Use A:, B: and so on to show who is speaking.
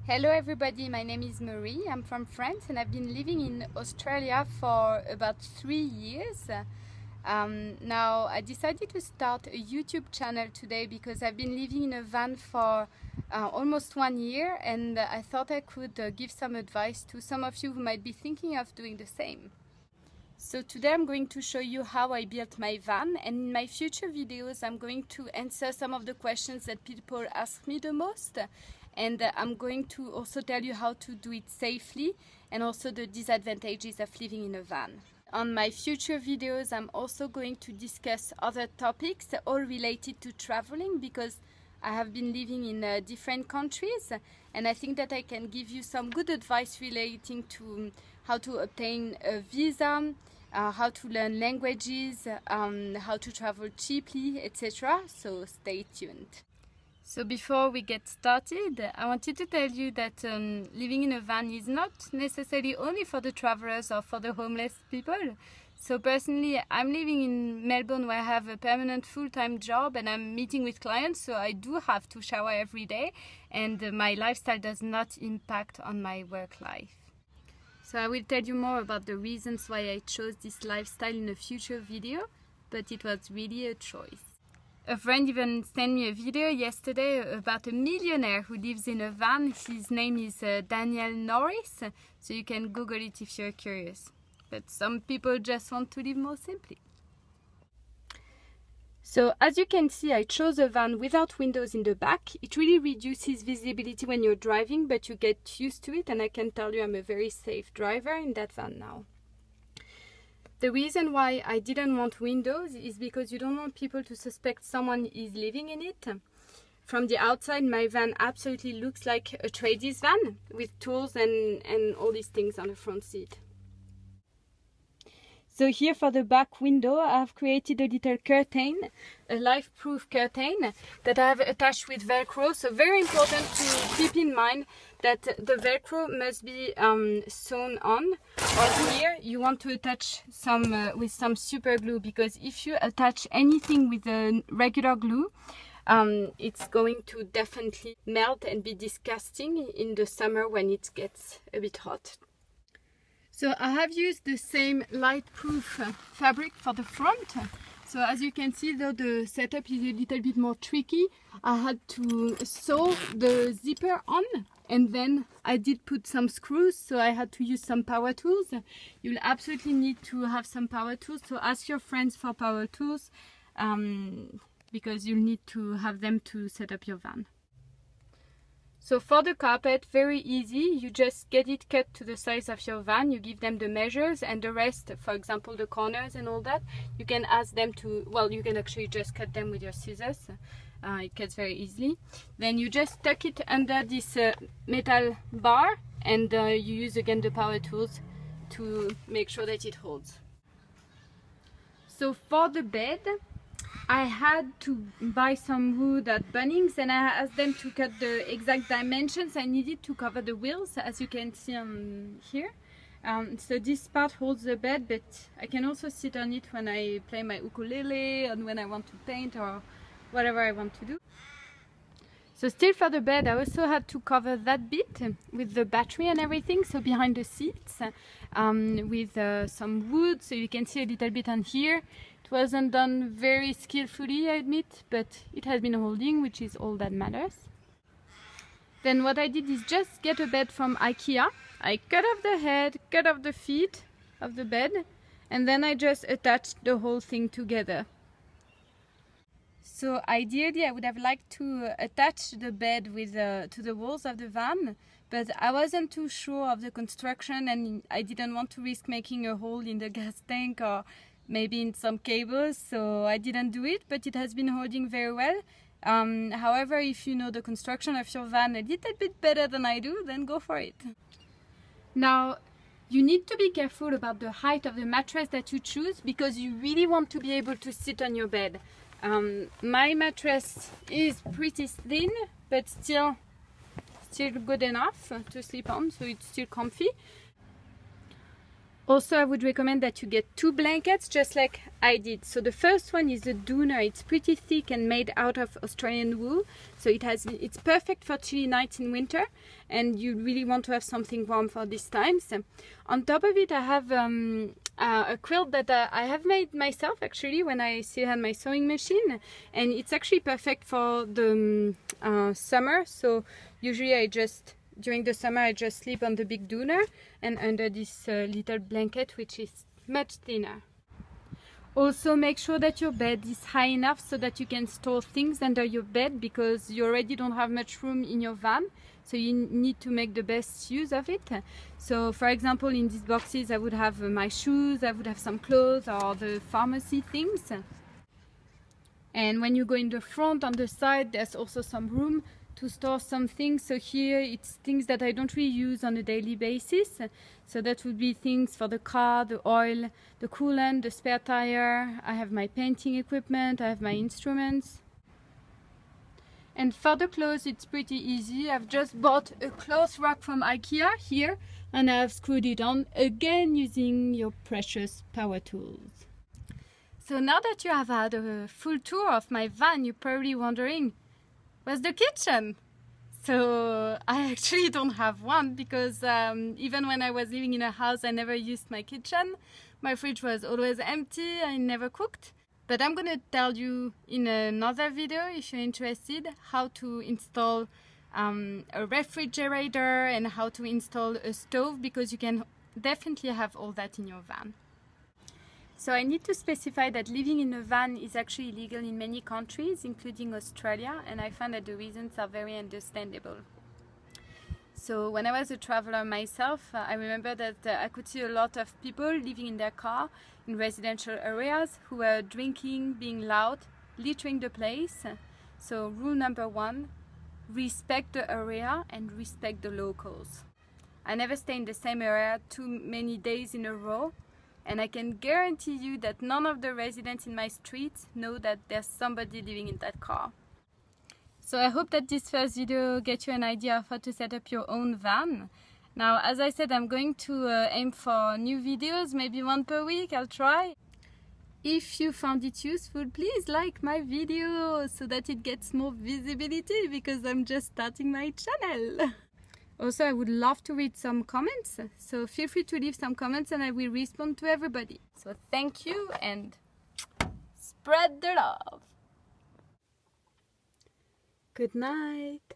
A: Hello everybody, my name is Marie. I'm from France and I've been living in Australia for about 3 years. Now I decided to start a YouTube channel today because I've been living in a van for almost 1 year, and I thought I could give some advice to some of you who might be thinking of doing the same. So today I'm going to show you how I built my van, and in my future videos I'm going to answer some of the questions that people ask me the most, and I'm going to also tell you how to do it safely and also the disadvantages of living in a van. On my future videos I'm also going to discuss other topics all related to traveling, because I have been living in different countries, and I think that I can give you some good advice relating to how to obtain a visa, how to learn languages, how to travel cheaply, etc. So stay tuned. So before we get started, I wanted to tell you that living in a van is not necessarily only for the travelers or for the homeless people. So personally, I'm living in Melbourne, where I have a permanent full-time job and I'm meeting with clients, so I do have to shower every day, and my lifestyle does not impact on my work life. So I will tell you more about the reasons why I chose this lifestyle in a future video, but it was really a choice. A friend even sent me a video yesterday about a millionaire who lives in a van. His name is Daniel Norris, so you can Google it if you're curious. But some people just want to live more simply. So as you can see, I chose a van without windows in the back. It really reduces visibility when you're driving, but you get used to it, and I can tell you I'm a very safe driver in that van now. The reason why I didn't want windows is because you don't want people to suspect someone is living in it. From the outside, my van absolutely looks like a tradies van with tools and all these things on the front seat. So here for the back window, I have created a little curtain, a life-proof curtain that I have attached with Velcro. So very important to keep in mind that the Velcro must be sewn on, or here you want to attach some with some super glue, because if you attach anything with a regular glue, it's going to definitely melt and be disgusting in the summer when it gets a bit hot. So I have used the same light-proof fabric for the front. So as you can see, though the setup is a little bit more tricky, I had to sew the zipper on, and then I did put some screws, so I had to use some power tools. You'll absolutely need to have some power tools, so ask your friends for power tools, because you'll need to have them to set up your van. So for the carpet, very easy. You just get it cut to the size of your van, you give them the measures, and the rest, for example the corners and all that, you can ask them to, well, you can actually just cut them with your scissors. It cuts very easily. Then you just tuck it under this metal bar, and you use again the power tools to make sure that it holds. So for the bed, I had to buy some wood at Bunnings, and I asked them to cut the exact dimensions I needed to cover the wheels, as you can see on here. So this part holds the bed, but I can also sit on it when I play my ukulele and when I want to paint or whatever I want to do. So still for the bed, I also had to cover that bit with the battery and everything, so behind the seats, with some wood, so you can see a little bit on here. It wasn't done very skillfully, I admit, but it has been holding, which is all that matters. Then what I did is just get a bed from IKEA. I cut off the head, cut off the feet of the bed, and then I just attached the whole thing together. So ideally I would have liked to attach the bed with to the walls of the van, but I wasn't too sure of the construction, and I didn't want to risk making a hole in the gas tank or maybe in some cables, so I didn't do it, but it has been holding very well. However, if you know the construction of your van a little bit better than I do, then go for it. Now, you need to be careful about the height of the mattress that you choose, because you really want to be able to sit on your bed. My mattress is pretty thin, but still good enough to sleep on, so it's still comfy. Also, I would recommend that you get 2 blankets, just like I did. So the first one is the Doona. It's pretty thick and made out of Australian wool. So it's perfect for chilly nights in winter, and you really want to have something warm for these times. On top of it, I have a quilt that I have made myself actually when I still had my sewing machine, and it's actually perfect for the summer. So usually during the summer I just sleep on the big Doona and under this little blanket, which is much thinner. Also, make sure that your bed is high enough so that you can store things under your bed, because you already don't have much room in your van, so you need to make the best use of it. So for example, in these boxes I would have my shoes, I would have some clothes or the pharmacy things. And when you go in the front, on the side, there's also some room to store some things. So here it's things that I don't really use on a daily basis. So that would be things for the car, the oil, the coolant, the spare tire. I have my painting equipment, I have my instruments. And for the clothes, it's pretty easy. I've just bought a clothes rack from IKEA here, and I've screwed it on again using your precious power tools. So now that you have had a full tour of my van, you're probably wondering, where's the kitchen? So I actually don't have one, because even when I was living in a house, I never used my kitchen. My fridge was always empty, I never cooked. But I'm gonna tell you in another video, if you're interested, how to install a refrigerator and how to install a stove, because you can definitely have all that in your van. So I need to specify that living in a van is actually illegal in many countries, including Australia, and I find that the reasons are very understandable. So when I was a traveler myself, I remember that I could see a lot of people living in their car in residential areas who were drinking, being loud, littering the place. So rule number 1, respect the area and respect the locals. I never stay in the same area too many days in a row, and I can guarantee you that none of the residents in my streets know that there's somebody living in that car. So I hope that this first video gets you an idea of how to set up your own van. Now, as I said, I'm going to aim for new videos, maybe 1 per week. I'll try. If you found it useful, please like my video so that it gets more visibility, because I'm just starting my channel. Also, I would love to read some comments, so feel free to leave some comments and I will respond to everybody. So thank you and spread the love. Good night.